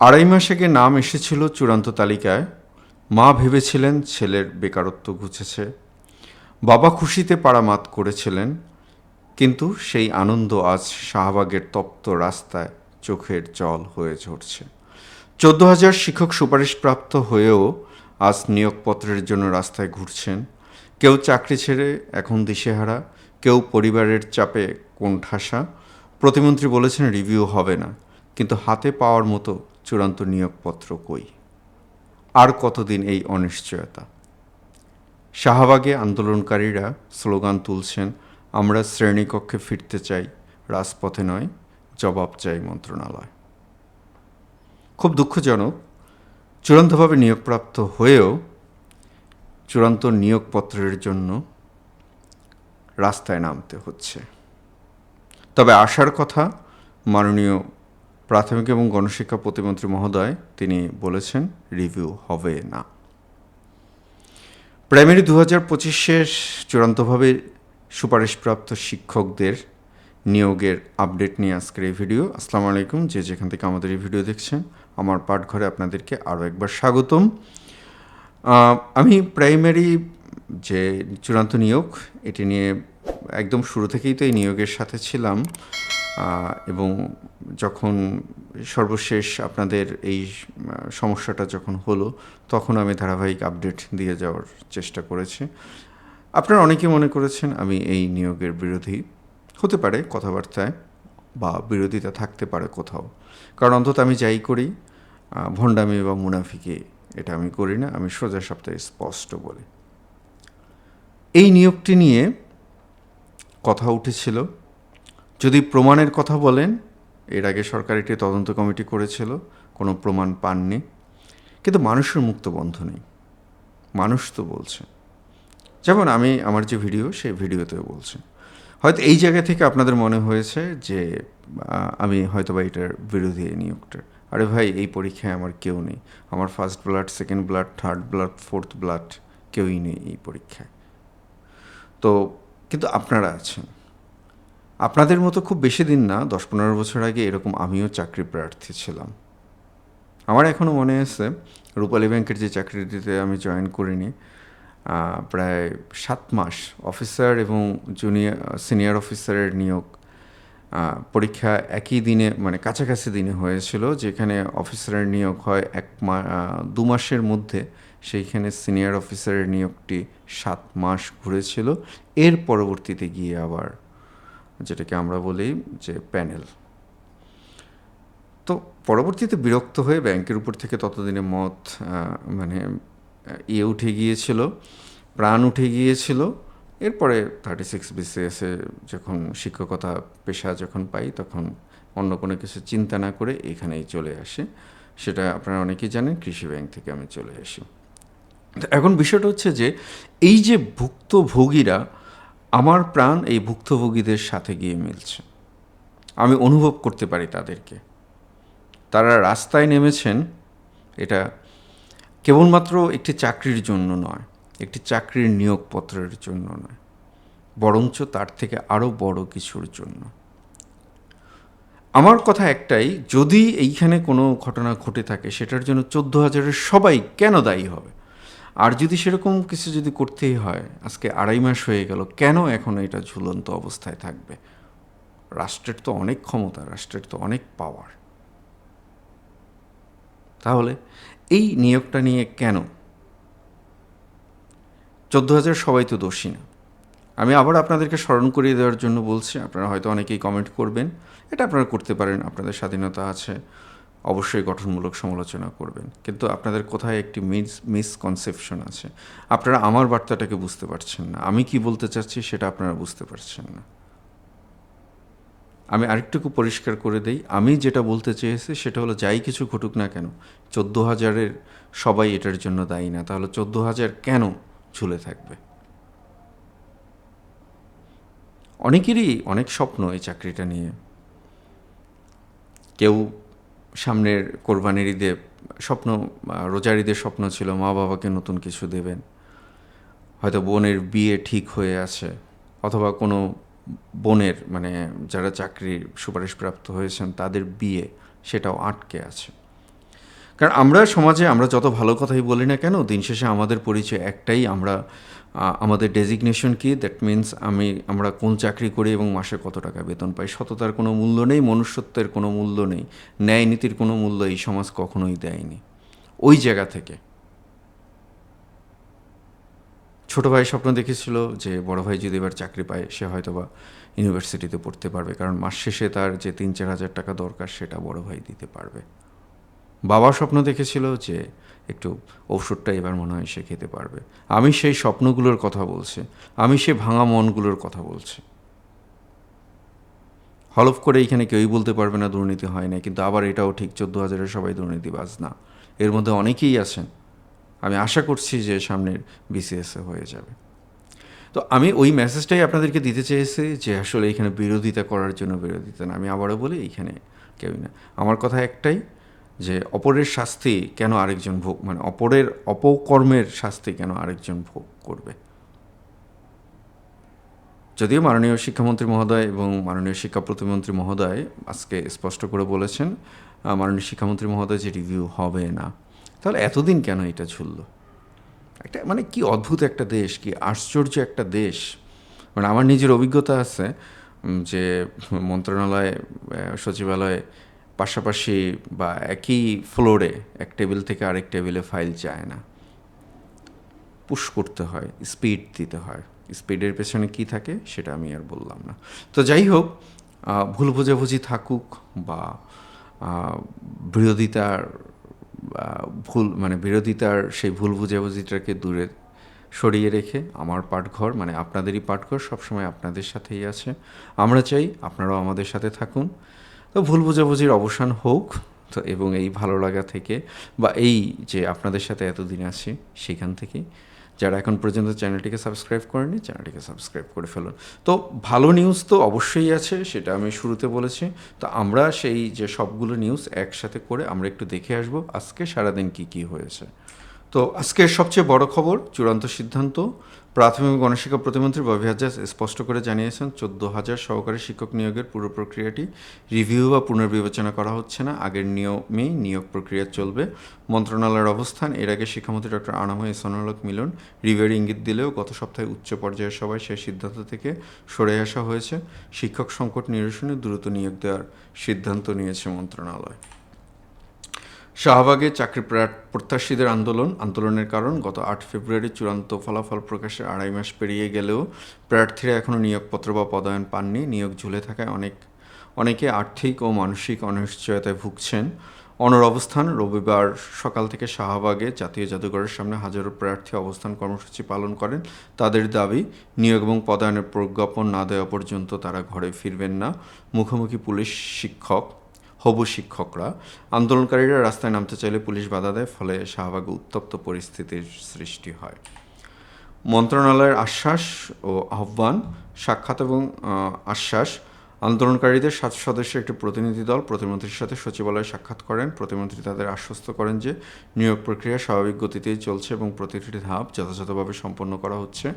আড়াই মাস আগে নাম এসেছিল চূড়ান্ত তালিকায়। মা ভেবেছিলেন ছেলের বেকারত্ব ঘুচেছে, বাবা খুশিতে পাড়ামাত করেছিলেন, কিন্তু সেই আনন্দ আজ শাহবাগের তপ্ত রাস্তায় চোখের জল হয়ে ঝরছে। 14,000 শিক্ষক সুপারিশপ্রাপ্ত হয়েও আজ নিয়োগপত্রের জন্য রাস্তায় ঘুরছেন। কেউ চাকরি ছেড়ে এখন দিশেহারা, কেউ পরিবারের চাপে কোণঠাসা। প্রতিমন্ত্রী বলেছেন রিভিউ হবে না, কিন্তু হাতে পাওয়ার মতো চূড়ান্ত নিয়োগপত্র কই? আর কতদিন এই অনিশ্চয়তা? শাহবাগে আন্দোলনকারীরা স্লোগান তুলছেন, আমরা শ্রেণীকক্ষে ফিরতে চাই, রাজপথে নয়, জবাব চাই মন্ত্রণালয়। খুব দুঃখজনক, চূড়ান্তভাবে নিয়োগপ্রাপ্ত হয়েও চূড়ান্ত নিয়োগপত্রের জন্য রাস্তায় নামতে হচ্ছে। তবে আশার কথা, মাননীয় প্রাথমিক এবং গণশিক্ষা প্রতিমন্ত্রী মহোদয় তিনি বলেছেন রিভিউ হবে না। প্রাইমারি 2025-এর চূড়ান্তভাবে সুপারিশপ্রাপ্ত শিক্ষকদের নিয়োগের আপডেট নিয়ে আজকের এই ভিডিও। আসসালামু আলাইকুম, যে যেখান থেকে আমাদের এই ভিডিও দেখছেন, আমার পাঠঘরে আপনাদেরকে আরও একবার স্বাগতম। আমি প্রাইমারি যে চূড়ান্ত নিয়োগ, এটি নিয়ে একদম শুরু থেকেই তো এই নিয়োগের সাথে ছিলাম, এবং যখন সর্বশেষ আপনাদের এই সমস্যাটা যখন হলো, তখন আমি ধারাবাহিক আপডেট দিয়ে যাওয়ার চেষ্টা করেছি। আপনারা অনেকে মনে করেছেন আমি এই নিয়োগের বিরোধী, হতে পারে কথাবার্তায় বা বিরোধিতা থাকতে পারে কোথাও, কারণ অন্তত আমি যাই করি ভণ্ডামি বা মুনাফিকি এটা আমি করি না, আমি সোজা সপ্তাহে স্পষ্ট বলি। এই নিয়োগটি নিয়ে কথা উঠেছিল, যদি প্রমাণের কথা বলেন, এর আগে সরকার একটি তদন্ত কমিটি করেছিল, কোনো প্রমাণ পাননি। কিন্তু মানুষের মুক্ত বন্ধ নেই, মানুষ তো বলছে, যেমন আমি আমার যে ভিডিও, সেই ভিডিওতেও বলছে। হয়তো এই জায়গা থেকে আপনাদের মনে হয়েছে যে আমি হয়তো বা এটার বিরোধী এই নিয়োগটার। আরে ভাই, এই পরীক্ষায় আমার কেউ নেই, আমার first blood, second blood, third blood, fourth blood কেউই নেই এই পরীক্ষায়। তো কিন্তু আপনারা আছেন, আপনাদের মতো খুব বেশি দিন না, 10-15 বছর আগে এরকম আমিও চাকরি প্রার্থী ছিলাম। আমার এখনও মনে আছে, রূপালী ব্যাংকের যে চাকরিটিতে আমি জয়েন করিনি, প্রায় 7 মাস অফিসার এবং সিনিয়র অফিসারের নিয়োগ পরীক্ষা একই দিনে, মানে কাছাকাছি দিনে হয়েছিল। যেখানে অফিসারের নিয়োগ হয় 2 মাসের মধ্যে, সেইখানে সিনিয়র অফিসারের নিয়োগটি 7 মাস ঘুরেছিল। এর পরবর্তীতে গিয়ে আবার যেটাকে আমরা বলি যে প্যানেল। তো পরবর্তীতে বিরক্ত হয়ে ব্যাংকের উপর থেকে ততদিনে মত মানে উঠে গিয়েছিল, প্রাণ উঠে গিয়েছিল। এরপরে 36 BCSে যখন শিক্ষকতা পেশা যখন পাই, তখন অন্য কোনো কিছু চিন্তা না করে এখানেই চলে আসে। সেটা আপনারা অনেকেই জানেন, কৃষি ব্যাংক থেকে আমি চলে আসি। এখন বিষয়টা হচ্ছে যে এই যে ভুক্তভোগীরা, আমার প্রাণ এই ভুক্তভোগীদের সাথে গিয়ে মিলছে, আমি অনুভব করতে পারি তাদেরকে। তারা রাস্তায় নেমেছেন, এটা কেবলমাত্র একটি চাকরির জন্য নয়, একটি চাকরির নিয়োগপত্রের জন্য নয়, বরঞ্চ তার থেকে আরও বড় কিছুর জন্য। আমার কথা একটাই, যদি এইখানে কোনো ঘটনা ঘটে থাকে, সেটার জন্য 14,000-এর সবাই কেন দায়ী হবে? আর যদি সেরকম কিছু যদি করতেই হয়, আজকে 2.5 মাস হয়ে গেল, কেন এখন এটা ঝুলন্ত অবস্থায় থাকবে? রাষ্ট্রের তো অনেক ক্ষমতা, রাষ্ট্রের তো অনেক পাওয়ার। তাহলে এই নিয়োগটা নিয়ে কেন 14,000 সবাই তো দোষী না? আমি আবার আপনাদেরকে স্মরণ করিয়ে দেওয়ার জন্য বলছি, আপনারা হয়তো অনেকেই কমেন্ট করবেন, এটা আপনারা করতে পারেন, আপনাদের স্বাধীনতা আছে, অবশ্যই গঠনমূলক সমালোচনা করবেন, কিন্তু আপনাদের কোথায় একটি মিসকনসেপশন আছে, আপনারা আমার বার্তাটাকে বুঝতে পারছেন না, আমি কি বলতে চাচ্ছি সেটা আপনারা বুঝতে পারছেন না। আমি আরেকটুকু পরিষ্কার করে দেই, আমি যেটা বলতে চেয়েছি সেটা হলো, যাই কিছু ঘটুক না কেন, 14,000-এর সবাই এটার জন্য দায়ী না। তাহলে 14,000 কেন ঝুলে থাকবে? অনেকেরই অনেক স্বপ্ন এই চাকরিটা নিয়ে। কেউ সামনের কোরবানির ঈদে স্বপ্ন, রোজার ঈদের স্বপ্ন ছিল মা বাবাকে নতুন কিছু দেবেন, হয়তো বোনের বিয়ে ঠিক হয়ে আছে, অথবা কোনো বোনের, মানে যারা চাকরির সুপারিশপ্রাপ্ত হয়েছেন তাদের বিয়ে, সেটাও আটকে আছে। কারণ আমরা সমাজে আমরা যত ভালো কথাই বলি না কেন, দিন শেষে আমাদের পরিচয় একটাই, আমরা আমাদের ডেজিগনেশন কি, দ্যাট মিন্স আমরা কোন চাকরি করি এবং মাসে কত টাকা বেতন পাই। সততার কোনো মূল্য নেই, মনুষ্যত্বের কোনো মূল্য নেই, ন্যায় নীতির কোনো মূল্য এই সমাজ কখনোই দেয়নি। ওই জায়গা থেকে ছোটো ভাই স্বপ্ন দেখেছিল যে বড় ভাই যদি এবার চাকরি পায় সে হয়তো বা ইউনিভার্সিটিতে পড়তে পারবে, কারণ মাস শেষে তার যে 3-4 হাজার টাকা দরকার সেটা বড় ভাই দিতে পারবে। বাবা স্বপ্ন দেখেছিল যে একটু ঔষধটা এবার মনে হয় সে খেতে পারবে। আমি সেই স্বপ্নগুলোর কথা বলছি, আমি সেই ভাঙা মনগুলোর কথা বলছি। হলফ করে এইখানে কেউই বলতে পারবে না দুর্নীতি হয় না, কিন্তু আবার এটাও ঠিক 14,000-এর সবাই দুর্নীতিবাজ না, এর মধ্যে অনেকেই আছেন। আমি আশা করছি যে সামনের বিসিএসে হয়ে যাবে। তো আমি ওই মেসেজটাই আপনাদেরকে দিতে চেয়েছি যে আসলে এখানে বিরোধিতা করার জন্য বিরোধিতা না। আমি আবারও বলি, এইখানে কেউই না। আমার কথা একটাই, যে অপরের শাস্তি কেন আরেকজন ভোগ, মানে অপরের অপকর্মের শাস্তি কেন আরেকজন ভোগ করবে। যদিও মাননীয় শিক্ষামন্ত্রী মহোদয় এবং মাননীয় শিক্ষা প্রতিমন্ত্রী মহোদয় আজকে স্পষ্ট করে বলেছেন, মাননীয় শিক্ষামন্ত্রী মহোদয় যে রিভিউ হবে না, তাহলে এতদিন কেন এটা ঝুললো? একটা মানে কি অদ্ভুত একটা দেশ, কি আশ্চর্য একটা দেশ। মানে আমার নিজের অভিজ্ঞতা আছে যে মন্ত্রণালয়, সচিবালয়ে পাশাপাশি বা একই ফ্লোরে এক টেবিল থেকে আরেক টেবিলে ফাইল যায় না, পুশ করতে হয়, স্পিড দিতে হয়। স্পিডের পেছনে কি থাকে সেটা আমি আর বললাম না। তো যাই হোক, ভুল বোঝাবুঝি থাকুক বা বিরোধিতার বিরোধিতার সেই ভুল বুঝাবুঝিটাকে দূরে সরিয়ে রেখে আমার পাঠঘর, মানে আপনাদেরই পাঠঘর, সবসময় আপনাদের সাথেই আছে। আমরা চাই আপনারাও আমাদের সাথে থাকুন। তো ভুল বোঝাবুঝির অবসান হোক, তো এবং এই ভালো লাগা থেকে বা এই যে আপনাদের সাথে এতদিন আছি সেখান থেকেই, যারা এখন পর্যন্ত চ্যানেলটিকে সাবস্ক্রাইব করেনি চ্যানেলটিকে সাবস্ক্রাইব করে ফেলুন। তো ভালো নিউজ তো অবশ্যই আছে, সেটা আমি শুরুতে বলেছি। তো আমরা সেই যে সবগুলো নিউজ একসাথে করে আমরা একটু দেখে আসব আজকে সারাদিন কী কী হয়েছে। তো আজকের সবচেয়ে বড় খবর, চূড়ান্ত সিদ্ধান্ত। প্রাথমিক ও গণশিক্ষা প্রতিমন্ত্রী ববি হাজ্জাজ স্পষ্ট করে জানিয়েছেন 14,000 সহকারী শিক্ষক নিয়োগের পুরো প্রক্রিয়াটি রিভিউ বা পুনর্বিবেচনা করা হচ্ছে না, আগের নিয়মেই নিয়োগ প্রক্রিয়া চলবে। মন্ত্রণালয়ের অবস্থান, এর আগে শিক্ষামন্ত্রী ডক্টর আনাম ইহসানুল হক মিলন রিভিউয়ের ইঙ্গিত দিলেও গত সপ্তাহে উচ্চ পর্যায়ের সভায় সেই সিদ্ধান্ত থেকে সরে আসা হয়েছে। শিক্ষক সংকট নিরসনে দ্রুত নিয়োগ দেওয়ার সিদ্ধান্ত নিয়েছে মন্ত্রণালয়। শাহবাগে চাকরি প্রত্যাশীদের আন্দোলনের কারণ, গত 8 ফেব্রুয়ারি চূড়ান্ত ফলাফল প্রকাশের 2.5 মাস পেরিয়ে গেলেও প্রার্থীরা এখনও নিয়োগপত্র বা পদায়ন পাননি। নিয়োগ ঝুলে থাকায় অনেকে আর্থিক ও মানসিক অনিশ্চয়তায় ভুগছেন। অবস্থান, রবিবার সকাল থেকে শাহবাগে জাতীয় জাদুঘরের সামনে হাজারো প্রার্থী অবস্থান কর্মসূচি পালন করেন। তাদের দাবি, নিয়োগ এবং পদায়নের প্রজ্ঞাপন না দেওয়া পর্যন্ত তারা ঘরে ফিরবেন না। মুখোমুখি পুলিশ হবু শিক্ষকরা। আন্দোলনকারীরা রাস্তায় নামতে চাইলে পুলিশ বাধা দেয়, ফলে শাহবাগে উত্তপ্ত পরিস্থিতির সৃষ্টি হয়। মন্ত্রণালয়ের আশ্বাস ও আহ্বান, সাক্ষাৎ এবং আশ্বাস। আন্দোলনকারীদের 7 সদস্যের একটি প্রতিনিধি দল প্রতিমন্ত্রীর সাথে সচিবালয়ে সাক্ষাৎ করেন। প্রতিমন্ত্রী তাদের আশ্বস্ত করেন যে নিয়োগ প্রক্রিয়া স্বাভাবিক গতিতেই চলছে এবং প্রতিটি ধাপ যথাযথভাবে সম্পন্ন করা হচ্ছে।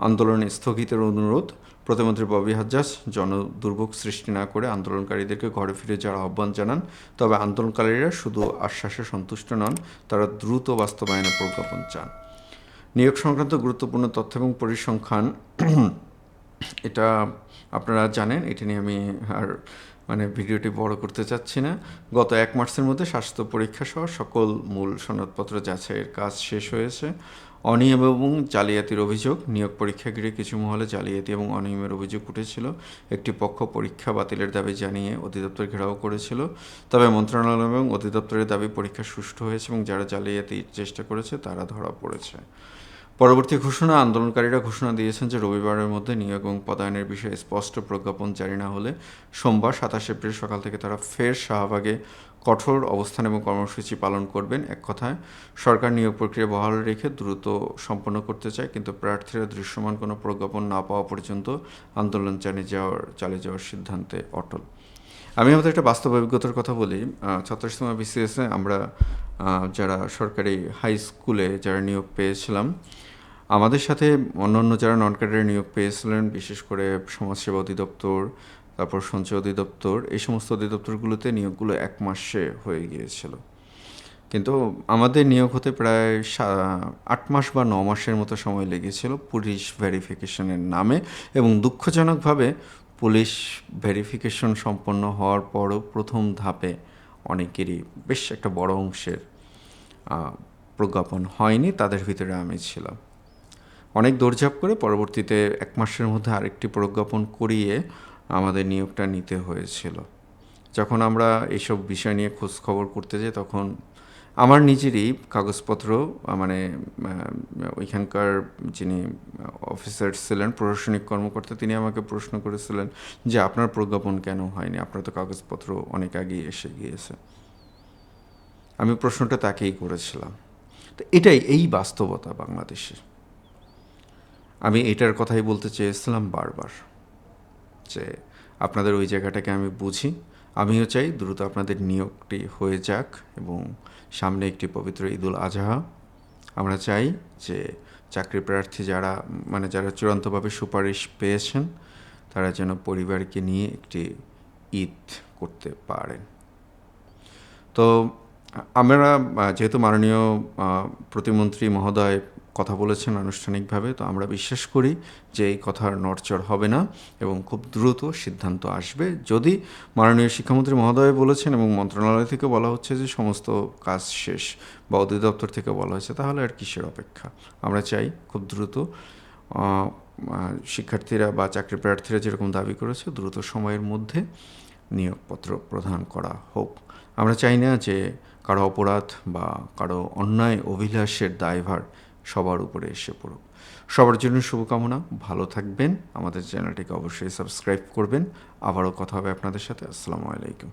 আন্দোলন স্থগিতের অনুরোধ, প্রতিমন্ত্রী ববি হাজ্জাজ জনদুর্ভোগ সৃষ্টি না করে আন্দোলনকারীদেরকে ঘরে ফিরে যাওয়ার আহ্বান জানান। তবে আন্দোলনকারীরা শুধু আশ্বাসে সন্তুষ্ট নন, তারা দ্রুত বাস্তবায়নের প্রজ্ঞাপন চান। নিয়োগ সংক্রান্ত গুরুত্বপূর্ণ তথ্য এবং পরিসংখ্যান, এটা আপনারা জানেন, এটা নিয়ে আমি আর ভিডিওটি বড় করতে চাচ্ছি না। গত 1 মাসের মধ্যে স্বাস্থ্য পরীক্ষা সহ সকল মূল সনদপত্র যাচাইয়ের কাজ শেষ হয়েছে। অনিয়ম এবং জালিয়াতির অভিযোগ, নিয়োগ পরীক্ষা ঘিরে কিছু মহলে জালিয়াতি এবং অনিয়মের অভিযোগ উঠেছিল। একটি পক্ষ পরীক্ষা বাতিলের দাবি জানিয়ে অধিদপ্তর ঘেরাও করেছিল। তবে মন্ত্রণালয় এবং অধিদপ্তরের দাবি পরীক্ষা সুষ্ঠু হয়েছে এবং যারা জালিয়াতির চেষ্টা করেছে তারা ধরা পড়েছে। পরবর্তী ঘোষণা, আন্দোলনকারীরা ঘোষণা দিয়েছেন যে রবিবারের মধ্যে নিয়োগ এবং পদায়নের বিষয়ে স্পষ্ট প্রজ্ঞাপন জারি না হলে সোমবার 27 এপ্রিল সকাল থেকে তারা ফের শাহবাগে কঠোর অবস্থান এবং কর্মসূচি পালন করবেন। এক কথায়, সরকার নিয়োগ প্রক্রিয়া বহাল রেখে দ্রুত সম্পন্ন করতে চায়, কিন্তু প্রার্থীরা দৃশ্যমান কোনো প্রজ্ঞাপন না পাওয়া পর্যন্ত আন্দোলন চালিয়ে যাওয়ার সিদ্ধান্তে অটল। আমি আমাদের একটা বাস্তব অভিজ্ঞতার কথা বলি। ছাত্রসমাজ বিসিএসে আমরা যারা সরকারি হাই স্কুলে যারা নিয়োগ পেয়েছিলাম, আমাদের সাথে অন্যান্য যারা নন ক্যাডারে নিয়োগ পেয়েছিলেন, বিশেষ করে সমাজসেবা অধিদপ্তর, তারপর সঞ্চয় অধিদপ্তর, এই সমস্ত অধিদপ্তরগুলোতে নিয়োগগুলো 1 মাসে হয়ে গিয়েছিল। কিন্তু আমাদের নিয়োগ হতে প্রায় ৮ মাস বা ৯ মাসের মতো সময় লেগেছিল পুলিশ ভেরিফিকেশনের নামে, এবং দুঃখজনকভাবে পুলিশ ভেরিফিকেশন সম্পন্ন হওয়ার পরও প্রথম ধাপে অনেকেরই বেশ একটা বড় অংশের প্রজ্ঞাপন হয়নি। তাদের ভিতরে আমি ছিলাম। অনেক দৌড়ঝাঁপ করে পরবর্তীতে ১ মাসের মধ্যে আরেকটি প্রজ্ঞাপন করিয়ে আমাদের নিয়োগটা নিতে হয়েছিল। যখন আমরা এইসব বিষয় নিয়ে খোঁজ খবর করতে যাই, তখন আমার নিজেরই কাগজপত্র মানে ওইখানকার যিনি অফিসার ছিলেন, প্রশাসনিক কর্মকর্তা, তিনি আমাকে প্রশ্ন করেছিলেন যে আপনার প্রজ্ঞাপন কেন হয়নি, আপনার তো কাগজপত্র অনেক আগেই এসে গিয়েছে। আমি প্রশ্নটা তাকেই করেছিলাম। তো এই বাস্তবতা বাংলাদেশের। আমি এটার কথাই বলতে চেয়েছিলাম বারবার, যে আপনাদের ওই জায়গাটাকে আমি বুঝি। আমিও চাই দ্রুত আপনাদের নিয়োগটি হয়ে যাক, এবং সামনে একটি পবিত্র ঈদুল আজহা। আমরা চাই যে চাকরি প্রার্থী যারা চূড়ান্তভাবে সুপারিশ পেয়েছেন, তারা যেন পরিবারকে নিয়ে একটি ঈদ করতে পারেন। তো আমরা যেহেতু মাননীয় প্রতিমন্ত্রী মহোদয় কথা বলেছেন আনুষ্ঠানিকভাবে, তো আমরা বিশ্বাস করি যে এই কথার নড়চড় হবে না এবং খুব দ্রুত সিদ্ধান্ত আসবে। যদি মাননীয় শিক্ষামন্ত্রী মহোদয় বলেছেন এবং মন্ত্রণালয় থেকে বলা হচ্ছে যে সমস্ত কাজ শেষ, বা অধিদপ্তর থেকে বলা হয়েছে, তাহলে আর কিসের অপেক্ষা। আমরা চাই খুব দ্রুত শিক্ষার্থীরা বা চাকরি প্রার্থীরা যেরকম দাবি করেছে, দ্রুত সময়ের মধ্যে নিয়োগপত্র প্রদান করা হোক। আমরা চাই না যে কারো অপরাধ বা কারো অন্যায় অভিলাষের দায়ভার সবার উপরে এসে পড়ুক। সবার জন্য শুভকামনা। ভালো থাকবেন। আমাদের চ্যানেলটিকে অবশ্যই সাবস্ক্রাইব করবেন। আবারও কথা হবে আপনাদের সাথে। আসসালামু আলাইকুম।